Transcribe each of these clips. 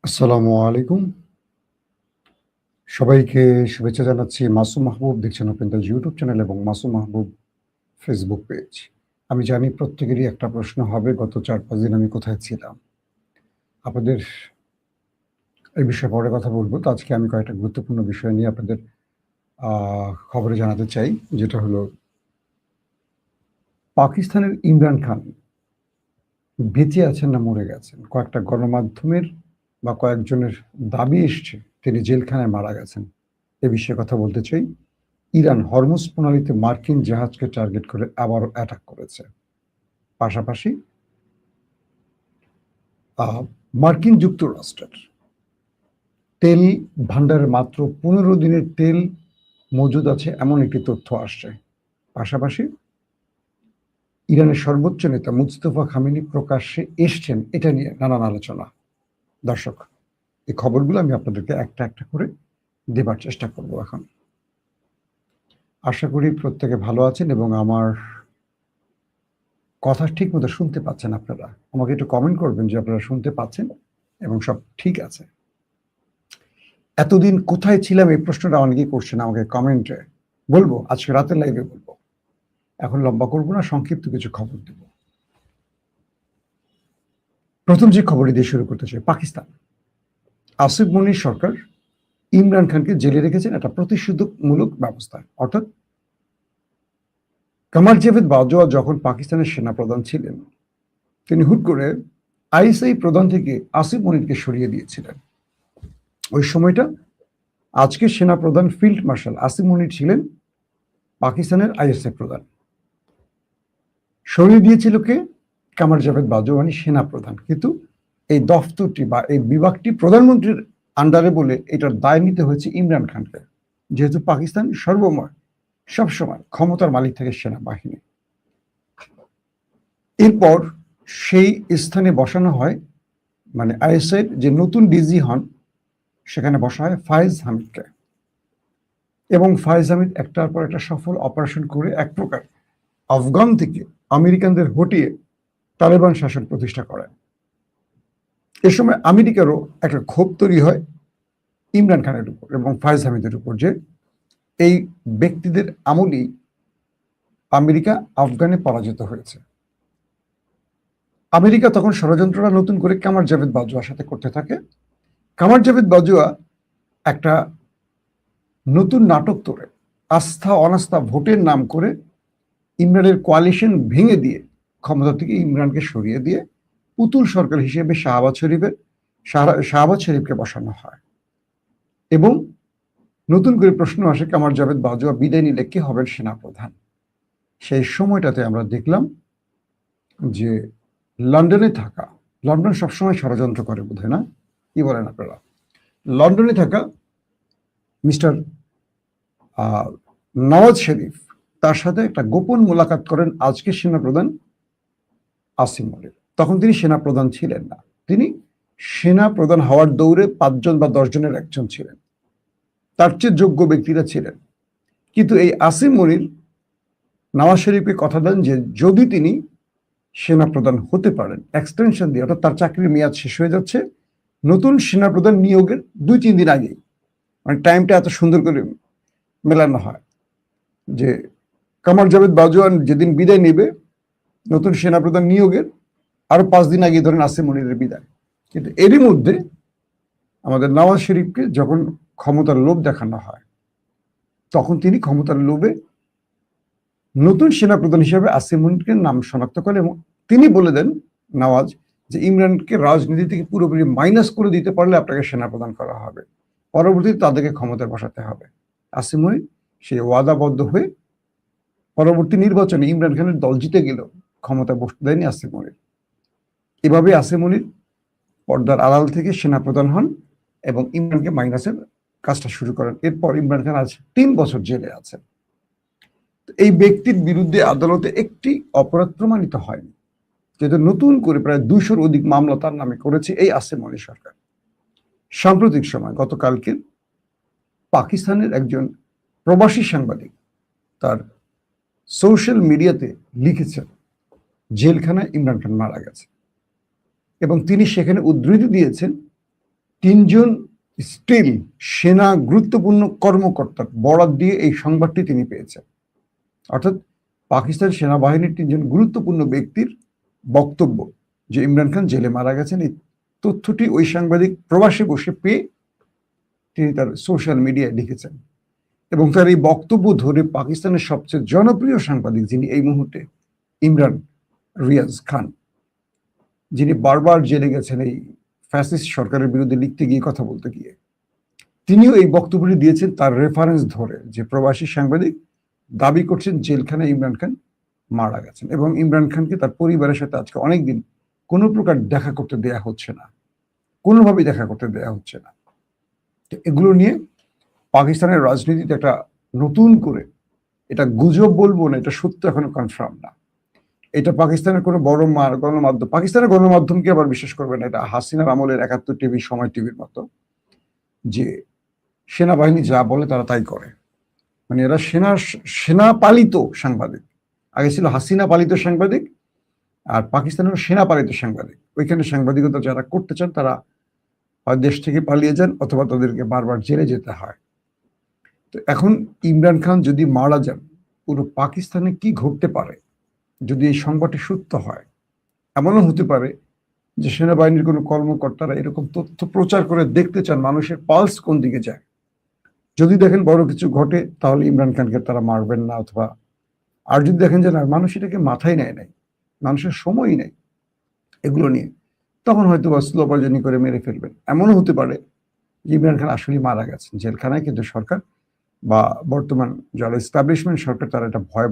আসসালামু আলাইকুম। সবাইকে শুভেচ্ছা জানাচ্ছি। মাসুম মাহবুব দেখছেন ওপেন দ্য ইউটিউব চ্যানেল এবং মাসুম মাহবুব ফেসবুক পেজ। আমি জানি প্রত্যেকেরই একটা প্রশ্ন হবে, গত ৪-৫ দিন আমি কোথায় ছিলাম? আপনাদের এই বিষয়ে পরে কথা বলব। তো আজকে আমি কয়েকটা গুরুত্বপূর্ণ বিষয় নিয়ে আপনাদের আ খবরে জানাতে চাই। যেটা হলো পাকিস্তানের ইমরান খান বেঁচে আছেন না মরে গেছেন? কয়েকটা গণমাধ্যমের বা কয়েকজনের দাবি এসছে তিনি জেলখানায় মারা গেছেন। এ বিষয়ে কথা বলতে চাই। ইরান হরমুজ প্রণালীতে মার্কিন জাহাজকে টার্গেট করে আবারও অ্যাটাক করেছে। পাশাপাশি আ মার্কিন যুক্তরাষ্ট্রের তেল ভান্ডারে মাত্র ১৫ দিনের তেল মজুদ আছে এমন একটি তথ্য আসছে। পাশাপাশি ইরানের সর্বোচ্চ নেতা মুজতফা খামেনি প্রকাশ্যে এসছেন এটা নিয়ে নানান আলোচনা। দর্শক, এই খবরগুলো আমি আপনাদেরকে একটা, একটা করে দেবার চেষ্টা করব এখন। আশা করি প্রত্যেকে ভালো আছেন এবং আমার কথা ঠিকমতো শুনতে পাচ্ছেন আপনারা। আমাকে একটু কমেন্ট করবেন যে আপনারা শুনতে পাচ্ছেন এবং সব ঠিক আছে। এতদিন কোথায় ছিলাম এই প্রশ্নটা অনেকেই করছেন আমাকে কমেন্টে। বলবো আজকে রাতের লাইভে বলবো। এখন লম্বা করব না, সংক্ষিপ্ত কিছু খবর দেব। প্রথম যে খবরটি দিয়ে শুরু করতে চাই, পাকিস্তান। আসিফ মনির সরকার ইমরান খানকে জেলে রেখেছেন একটা প্রতিষেধকমূলক ব্যবস্থা। অর্থাৎ কামাল জাভেদ বাজওয়া যখন পাকিস্তানের সেনাপ্রধান ছিলেন, তিনি হুট করে আইএসআই প্রধান থেকে আসিফ মনিরকে সরিয়ে দিয়েছিলেন। ওই সময়টা আজকের সেনাপ্রধান ফিল্ড মার্শাল আসিফ মনির ছিলেন পাকিস্তানের আইএসএফ প্রধান। সরিয়ে দিয়েছিল কে? কামার জাভেদ বাজওয়ানি সেনাপ্রধান। কিন্তু এই দফতরটি বা এই বিভাগটি প্রধানমন্ত্রীর আন্ডারে বলে এটার দায় নিতে হয়েছে ইমরান খানকে, যেহেতু পাকিস্তান সবসময় ক্ষমতার মালিক থাকে সেনাবাহিনী। এরপর সেই স্থানে বসানো হয়, মানে আইএসআইয়ের যে নতুন ডিজি হন সেখানে বসা হয় ফায়েজ হামিদকে, এবং ফায়েজ হামিদ একটার পর একটা সফল অপারেশন করে এক প্রকার আফগান থেকে আমেরিকানদের হটিয়ে তালেবান শাসন প্রতিষ্ঠা করেন। এ সময় আমেরিকারও একটা ক্ষোভ তৈরি হয় ইমরান খানের উপর এবং ফায়েজ হামিদের উপর, যে এই ব্যক্তিদের আমলেই আমেরিকা আফগানে পরাজিত হয়েছে। আমেরিকা তখন ষড়যন্ত্রটা নতুন করে কামার জাভেদ বাজওয়ার সাথে করতে থাকে। কামার জাভেদ বাজওয়া একটা নতুন নাটক তোলে, আস্থা অনাস্থা ভোটের নাম করে ইমরানের কোয়ালিশন ভেঙে দিয়ে ক্ষমতা থেকে ইমরানকে সরিয়ে দিয়ে পুতুল সরকার হিসেবে শাহবাজ শরীফকে বসানো হয়। এবং নতুন করে প্রশ্ন আসে, কামার জাভেদ বাজওয়া বিদায় নিলে কে হবেন সেনাপ্রধান? সেই সময়টাতে আমরা দেখলাম যে লন্ডনে থাকা, লন্ডন সবসময় ষড়যন্ত্র করে বোধহয়, না কি বলেন আপনারা? লন্ডনে থাকা মিস্টার নওয়াজ শরীফ তার সাথে একটা গোপন মোলাকাত করেন আজকে সেনাপ্রধান আসিম মনির। তখন তিনি সেনাপ্রধান ছিলেন না, তিনি সেনাপ্রধান হওয়ার দৌড়ে 5 জন বা 10 জনের একজন ছিলেন, তার চেয়ে যোগ্য ব্যক্তিরা ছিলেন। কিন্তু এই আসিম মনির নওয়াজ শরীফকে কথা দেন যে যদি তিনি সেনাপ্রধান হতে পারেন, এক্সটেনশন দিয়ে, অর্থাৎ তার চাকরির মেয়াদ শেষ হয়ে যাচ্ছে নতুন সেনাপ্রধান নিয়োগের 2-3 দিন আগেই, মানে টাইমটা এত সুন্দর করে মেলানো হয় যে কামার জাভেদ বাজওয়ান যেদিন বিদায় নেবে নতুন সেনাপ্রধান নিয়োগের আরো 5 দিন আগে ধরেন আসিম মনিরের বিদায়। কিন্তু এরই মধ্যে আমাদের নওয়াজ শরীফকে যখন ক্ষমতার লোভ দেখানো হয়, তখন তিনি ক্ষমতার লোভে নতুন সেনাপ্রধান হিসেবে আসিম মনিরকে নাম শনাক্ত করেন এবং তিনি বলে দেন নওয়াজ যে ইমরানকে রাজনীতি থেকে পুরোপুরি মাইনাস করে দিতে পারলে আপনাকে সেনাপ্রধান করা হবে, পরবর্তীতে তাদেরকে ক্ষমতায় বসাতে হবে। আসিম মনির সেই ওয়াদাবদ্ধ হয়ে পরবর্তী নির্বাচনে ইমরান খানের দল জিতে গেল, ক্ষমতায় বসতে দেয়নি আসিম মনির। এভাবে আসিম মনির পর্দার আড়াল থেকে সেনাপ্রধান হন এবং ইমরানকে মাইনাসের কাজটা শুরু করেন। এরপর ইমরান খান আজ 3 বছর জেলে আছেন। এই ব্যক্তির বিরুদ্ধে আদালতে একটি অপরাধ প্রমাণিত হয়নি, যেহেতু নতুন করে প্রায় 200-র অধিক মামলা তার নামে করেছে এই আসিম মনির সরকার। সাম্প্রতিক সময় গতকালকে পাকিস্তানের একজন প্রবাসী সাংবাদিক তার সোশ্যাল মিডিয়াতে লিখেছেন জেলখানায় ইমরান খান মারা গেছে, এবং তিনি সেখানে উদ্ধৃতি দিয়েছেন তিনজন স্টিল সেনা গুরুত্বপূর্ণ কর্মকর্তার বরাত দিয়ে এই সংবাদটি তিনি পেয়েছেন। অর্থাৎ পাকিস্তান সেনাবাহিনীর তিনজন গুরুত্বপূর্ণ ব্যক্তির বক্তব্য যে ইমরান খান জেলে মারা গেছেন, এই তথ্যটি ওই সাংবাদিক প্রবাসে বসে পেয়ে তিনি তার সোশ্যাল মিডিয়ায় লিখেছেন। এবং তার এই বক্তব্য ধরে পাকিস্তানের সবচেয়ে জনপ্রিয় সাংবাদিক, যিনি এই মুহূর্তে ইমরান রিয়াজ খান, যিনি বারবার জেলে গেছেন এই ফ্যাসিস্ট সরকারের বিরুদ্ধে লিখতে গিয়ে, কথা বলতে গিয়ে, তিনিও এই বক্তব্যটি দিয়েছেন তার রেফারেন্স ধরে, যে প্রবাসী সাংবাদিক দাবি করছেন জেলখানায় ইমরান খান মারা গেছেন এবং ইমরান খানকে তার পরিবারের সাথে আজকে অনেকদিন কোনো প্রকার দেখা করতে দেয়া হচ্ছে না, কোনোভাবেই দেখা করতে দেয়া হচ্ছে না। এগুলো নিয়ে পাকিস্তানের রাজনীতিতে একটা নতুন করে, এটা গুজব বলবো না, এটা সত্য এখনো কনফার্ম না, এটা পাকিস্তানের কোনো বড় গণমাধ্যম, পাকিস্তানের গণমাধ্যমকে আবার বিশ্বাস করবে না, এটা হাসিনার আমলের 71 টিভি, সময় টিভির মতো, যে সেনাবাহিনী যা বলে তারা তাই করে। মানে এরা সেনা পালিত সাংবাদিক, আগে ছিল হাসিনা পালিত সাংবাদিক, আর পাকিস্তানের সেনা পালিত সাংবাদিক। ওইখানে সাংবাদিকতা যারা করতে চান তারা হয় দেশ থেকে পালিয়ে যান অথবা তাদেরকে বারবার জেলে যেতে হয়। তো এখন ইমরান খান যদি মারা যান, পুরো পাকিস্তানে কি ঘটতে পারে যদি এই সংবাদটি সত্য হয়? এমনও হতে পারে যে সেনাবাহিনীর কোনো কর্মকর্তারা এরকম তথ্য প্রচার করে দেখতে চান মানুষের পালস কোন দিকে যায়। যদি দেখেন বড় কিছু ঘটে তাহলে ইমরান খানকে তারা মারবেন না, অথবা আর যদি দেখেন যে না, মানুষ এটাকে মাথায় নেয় নাই, মানুষের সময়ই নেই এগুলো নিয়ে, তখন হয়তো বা স্লো পয়জনিং করে মেরে ফেলবেন। এমনও হতে পারে যে ইমরান খান আসলেই মারা গেছেন জেলখানায়, কিন্তু সরকার বা বর্তমান যারা এস্টাবলিশমেন্ট সরকার তারা এটা ভয়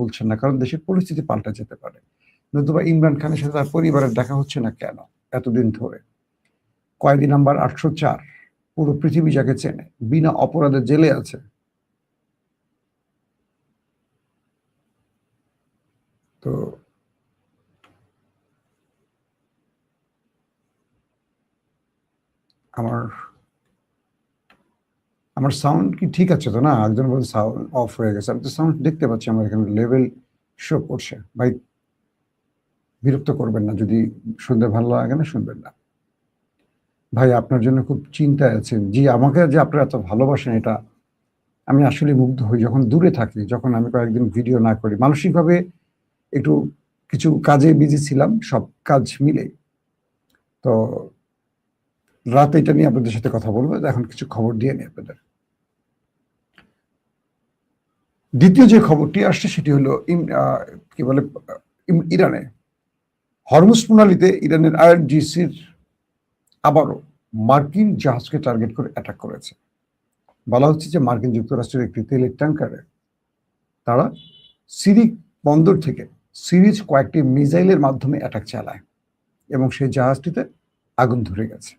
বলছেন না, কারণ দেশের পরিস্থিতি পাল্টা যেতে পারে। নতুবা ইমরান খানের সাথে তার পরিবারের দেখা হচ্ছে না কেন এতদিন ধরে? কয়েদি নাম্বার 804 পুরো পৃথিবী যাকে চেনে, বিনা অপরাধে জেলে আছে। তো আমার সাউন্ড কি ঠিক আছে তো? না, একজন বলছে সাউন্ড অফ হয়ে গেছে। আমি তো সাউন্ড দেখতে পাচ্ছি, আমার এখানে লেভেল শো করছে। ভাই বিরক্ত করবেন না, যদি শুনতে ভালো লাগে না শুনবেন না। ভাই আপনার জন্য খুব চিন্তায় আছেন। জি, আমাকে যে আপনারা এত ভালোবাসেন এটা আমি আসলে মুগ্ধ হই। যখন দূরে থাকি, যখন আমি কয়েকদিন ভিডিও না করি, মানসিকভাবে একটু কিছু কাজে বিজি ছিলাম, সব কাজ মিলে। তো রাতে এটা নিয়ে আপনাদের সাথে কথা বলবো, এখন কিছু খবর দিয়ে নিই আপনাদের। দ্বিতীয় যে খবরটি আসছে সেটি হলো কি বলে, ইরানে হরমুজ প্রণালীতে ইরানের আইআরজিসির আবারও মার্কিন জাহাজকে টার্গেট করে অ্যাটাক করেছে। বলা হচ্ছে যে মার্কিন যুক্তরাষ্ট্রের একটি তেলের ট্যাঙ্কারে তারা সিরিক বন্দর থেকে সিরিজ কয়েকটি মিসাইলের মাধ্যমে অ্যাটাক চালায় এবং সেই জাহাজটিতে আগুন ধরে গেছে।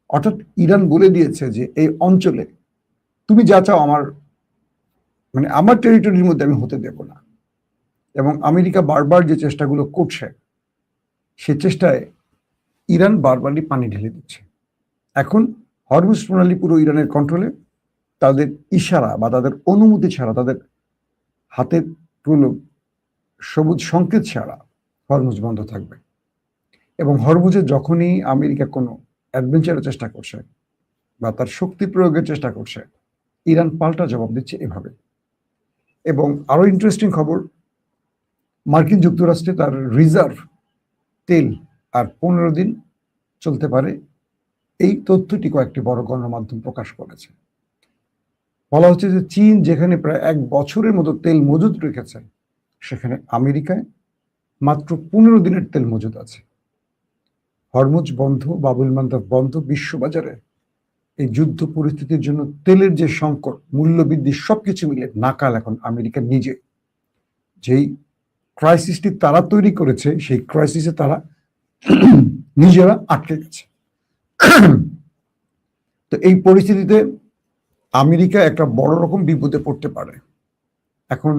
অর্থাৎ ইরান বলে দিয়েছে যে এই অঞ্চলে তুমি যা চাও আমার টেরিটরির মধ্যে আমি হতে দেব না। এবং আমেরিকা বারবার যে চেষ্টাগুলো করছে, সে চেষ্টায় ইরান বারবারই পানি ঢেলে দিচ্ছে। এখন হরমুজ প্রণালী পুরো ইরানের কন্ট্রোলে, তাদের ইশারা বা তাদের অনুমতি ছাড়া, তাদের হাতের কোনো সবুজ সংকেত ছাড়া হরমুজ বন্ধ থাকবে। এবং হরমুজে যখনই আমেরিকা কোনো অ্যাডভেঞ্চারের চেষ্টা করছে বা তার শক্তি প্রয়োগের চেষ্টা করছে, ইরান পাল্টা জবাব দিচ্ছে এভাবে। এবং আরো ইন্টারেস্টিং খবর, মার্কিন যুক্তরাষ্ট্রে তার রিজার্ভ তেল আর 15 দিন চলতে পারে, এই তথ্যটি কয়েকটি বড় গণমাধ্যম প্রকাশ করেছে। বলা হচ্ছে যে চীন যেখানে প্রায় 1 বছরের মতো তেল মজুদ রেখেছে, সেখানে আমেরিকায় মাত্র 15 দিনের তেল মজুদ আছে। হরমুজ বন্ধ, বাবুল মান্দাব বন্ধ, বিশ্ববাজারে এই যুদ্ধ পরিস্থিতির জন্য তেলের যে সংকট, মূল্যবৃদ্ধি, সবকিছু মিলে নাকাল এখন আমেরিকা নিজে। যেই ক্রাইসিসটি তারা তৈরি করেছে, সেই ক্রাইসিসে তারা নিজেরা আটকে গেছে। তো এই পরিস্থিতিতে আমেরিকা একটা বড় রকম বিপদে পড়তে পারে। এখন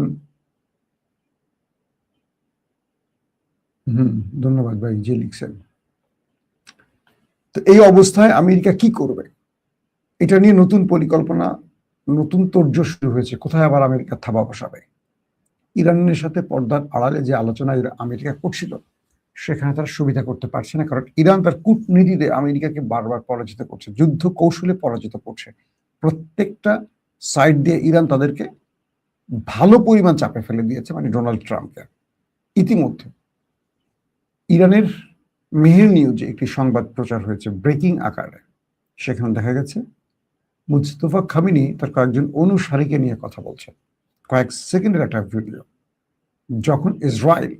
ধন্যবাদ ভাই যে লিখছেন। তো এই অবস্থায় আমেরিকা কি করবে, এটা নিয়ে নতুন পরিকল্পনা, নতুন তোড়জোড় শুরু হয়েছে। কোথায় আবার আমেরিকা থাবা বসাবে? ইরানের সাথে পর্দার আড়ালে যে আলোচনা আমেরিকা করছিল, সেখানে তারা সুবিধা করতে পারছে না, কারণ ইরান তার কূটনীতিতে আমেরিকাকে বারবার পরাজিত করছে, যুদ্ধ কৌশলে পরাজিত করছে। প্রত্যেকটা সাইড দিয়ে ইরান তাদেরকে ভালো পরিমাণ চাপে ফেলে দিয়েছে, মানে ডোনাল্ড ট্রাম্পকে। ইতিমধ্যে ইরানের মেহের নিউজে একটি সংবাদ প্রচার হয়েছে ব্রেকিং আকারে। সেখানে দেখা গেছে মুস্তফা খামেনি তার কয়েকজন অনুসারীকে নিয়ে কথা বলছেন, কয়েক সেকেন্ডের একটা ভিডিও, যখন ইসরায়েল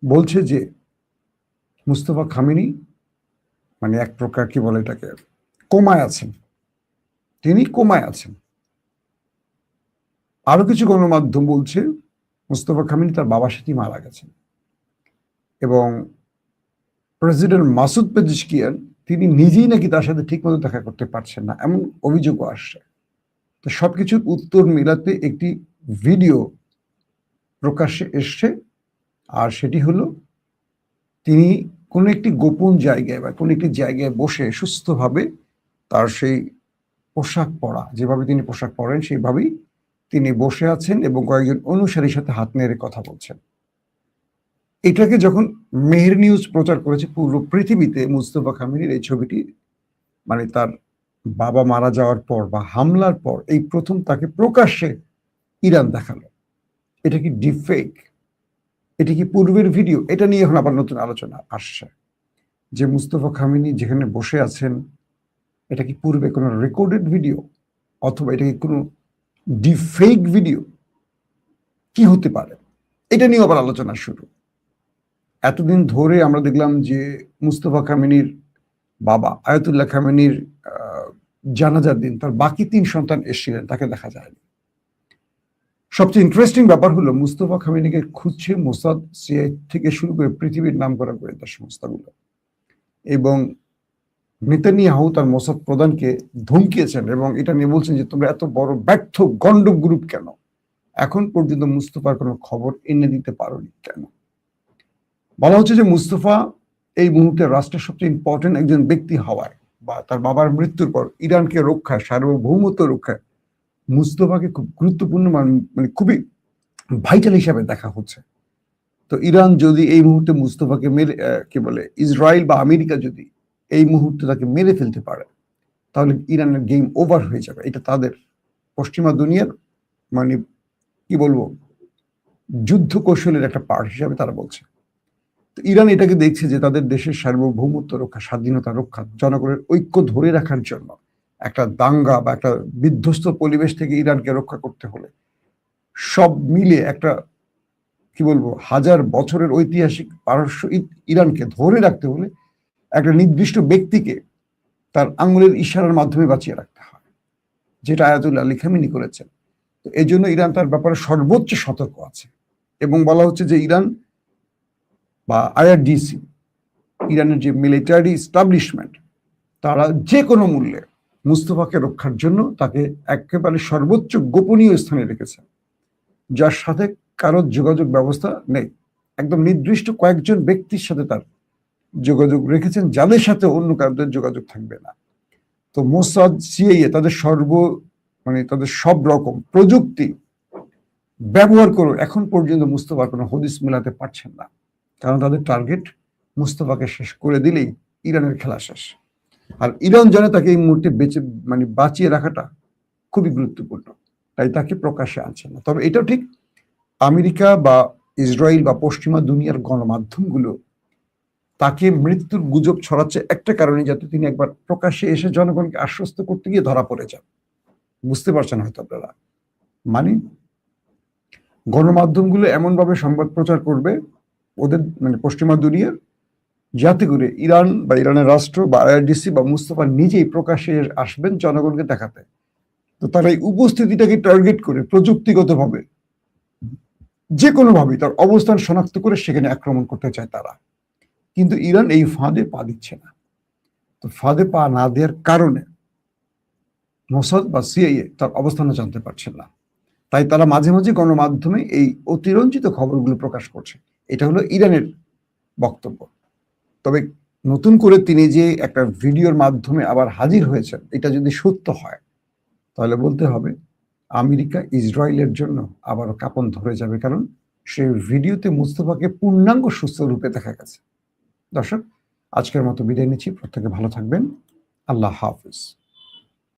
বলছে যে মুস্তফা খামেনি মানে এক প্রকার কি বলে এটাকে, কোমায় আছেন, তিনি কোমায় আছেন। আরো কিছু গণমাধ্যম বলছে মুস্তফা খামেনি তার বাবার সাথে মারা গেছেন, এবং প্রেসিডেন্ট মাসুদ পেজিশকিয়ান তিনি নিজেই নাকি তার সাথে ঠিকমতো দেখা করতে পারছেন না, এমন অভিযোগও আসছে। তো সবকিছুর উত্তর মিলাতে একটি ভিডিও প্রকাশ্যে এসছে, আর সেটি হলো তিনি কোনো একটি গোপন জায়গায় বা কোনো একটি জায়গায় বসে সুস্থভাবে তার সেই পোশাক পরা, যেভাবে তিনি পোশাক পরেন সেইভাবেই তিনি বসে আছেন এবং কয়েকজন অনুসারীর সাথে হাত নেড়ে কথা বলছেন। এটাকে যখন মেহের নিউজ প্রচার করেছে পুরো পৃথিবীতে, মুস্তফা খামেনির এই ছবিটি মানে তার বাবা মারা যাওয়ার পর বা হামলার পর এই প্রথম তাকে প্রকাশ্যে ইরান দেখালো। এটা কি ডিপফেক? এটা কি পূর্বের ভিডিও? এটা নিয়ে এখন আবার নতুন আলোচনা আসছে যে মুস্তফা খামেনি যেখানে বসে আছেন এটা কি পূর্বে কোনো রেকর্ডেড ভিডিও, অথবা এটা কি কোনো ডিপফেক ভিডিও? কি হতে পারে? এটা নিয়ে আবার আলোচনা শুরু। এতদিন ধরে আমরা দেখলাম যে মুস্তফা খামেনির বাবা আয়াতুল্লাহ খামেনির জানাজার দিন তার বাকি 3 সন্তান এসেছিলেন, তাকে দেখা যায়নি। সবচেয়ে ইন্টারেস্টিং ব্যাপার হলো মুস্তফা খামেনিকে খুঁজছে মোসাদ, সিআইএ থেকে শুরু করে পৃথিবীর নামকরা গোয়েন্দা সংস্থাগুলো, এবং নেতানিয়াহু তার মোসাদ প্রধানকে ধমকিয়েছেন এবং এটা নিয়ে বলছেন যে তোমরা এত বড় ব্যর্থ গন্ড গ্রুপ কেন, এখন পর্যন্ত মুস্তফার কোনো খবর এনে দিতে পারোনি কেন? বলা হচ্ছে যে মুস্তফা এই মুহূর্তে রাষ্ট্রের সবচেয়ে ইম্পর্টেন্ট একজন ব্যক্তি হওয়ায় বা তার বাবার মৃত্যুর পর ইরানকে রক্ষায়, সার্বভৌমত্ব রক্ষায় মুস্তফাকে খুব গুরুত্বপূর্ণ মানে খুবই ভাইটাল হিসাবে দেখা হচ্ছে। তো ইরান যদি এই মুহূর্তে মুস্তফাকে মেরে কি বলে ইসরায়েল বা আমেরিকা যদি এই মুহূর্তে তাকে মেরে ফেলতে পারে, তাহলে ইরানের গেম ওভার হয়ে যাবে। এটা তাদের পশ্চিমা দুনিয়ার মানে কি বলবো যুদ্ধ কৌশলের একটা পার্ট হিসাবে তারা বলছে। তো ইরান এটাকে দেখছে যে তাদের দেশের সার্বভৌমত্ব রক্ষা, স্বাধীনতা রক্ষা, জনগণের ঐক্য ধরে রাখার জন্য একটা দাঙ্গা বা একটা বিধ্বস্ত পরিবেশ থেকে ইরানকে রক্ষা করতে হলে সব মিলে একটা কি বলবো 1000 বছরের ঐতিহাসিক পারস্য ইরানকে ধরে রাখতে হলে একটা নির্দিষ্ট ব্যক্তিকে তার আঙুলের ইশারার মাধ্যমে বাঁচিয়ে রাখতে হয়, যেটা আয়াতুল্লাহ আলী খামেনি করেছেন। তো এই জন্য ইরান তার ব্যাপারে সর্বোচ্চ সতর্ক আছে, এবং বলা হচ্ছে যে ইরান বা আইআরডিসি, ইরানের যে মিলিটারি এস্টাবলিশমেন্ট, তারা যে কোনো মূল্যে মুস্তফাকে রক্ষার জন্য তাকে একেবারে সর্বোচ্চ গোপনীয় স্থানে রেখেছে, যার সাথে কারো যোগাযোগ ব্যবস্থা নেই। একদম নির্দিষ্ট কয়েকজন ব্যক্তির সাথে তার যোগাযোগ রেখেছেন, যাদের সাথে অন্য কারোদের যোগাযোগ থাকবে না। তো মোসাদ, সিআইএ তাদের তাদের সব রকম প্রযুক্তি ব্যবহার করে এখন পর্যন্ত মুস্তফার কোনো হদিস মেলাতে পারছেন না, কারণ তাদের টার্গেট মুস্তফাকে শেষ করে দিলেই ইরানের খেলা শেষ। আর ইরান জানে তাকে এই মুহূর্তে বাঁচিয়ে রাখাটা খুবই গুরুত্বপূর্ণ, তাই তাকে প্রকাশ্যে আনছে না। তবে এটাও ঠিক, আমেরিকা বা ইসরায়েল বা পশ্চিমা দুনিয়ার গণমাধ্যমগুলো তাকে মৃত্যুর গুজব ছড়াচ্ছে একটা কারণে, যাতে তিনি একবার প্রকাশ্যে এসে জনগণকে আশ্বস্ত করতে গিয়ে ধরা পড়ে যান। বুঝতে পারছেন হয়তো আপনারা, মানে গণমাধ্যমগুলো এমন ভাবে সংবাদ প্রচার করবে ওদের পশ্চিমা দুনিয়ার, যাতে করে ইরান বা ইরানের রাষ্ট্র বা আইআরডিসি বা মুস্তফা নিজেই প্রকাশ্যে আসবেন জনগণকে দেখাতে। তো তারা এই উপস্থিতিটাকে টার্গেট করে প্রযুক্তিগতভাবে যে কোনোভাবেই তার অবস্থান শনাক্ত করে সেখানে আক্রমণ করতে চায় তারা, কিন্তু ইরান এই ফাঁদে পা দিচ্ছে না। তো ফাঁদে পা না দেওয়ার কারণে মোসাদ বা সিআইএ তার অবস্থানও জানতে পারছেন না, তাই তারা মাঝে মাঝে গণমাধ্যমে এই অতিরঞ্জিত খবরগুলো প্রকাশ করছে। এটা হলো ইরানের বক্তব্য। তবে নতুন করে তিনি যে একটা ভিডিওর মাধ্যমে আবার হাজির হয়েছেন, এটা যদি সত্য হয় তাহলে বলতে হবে আমেরিকা ইসরায়েলের জন্য আবারও কাঁপন ধরে যাবে, কারণ সেই ভিডিওতে মুস্তফাকে পূর্ণাঙ্গ সুস্থ রূপে দেখা গেছে। দর্শক, আজকের মতো বিদায় নিচ্ছি। প্রত্যেকে ভালো থাকবেন। আল্লাহ হাফিজ।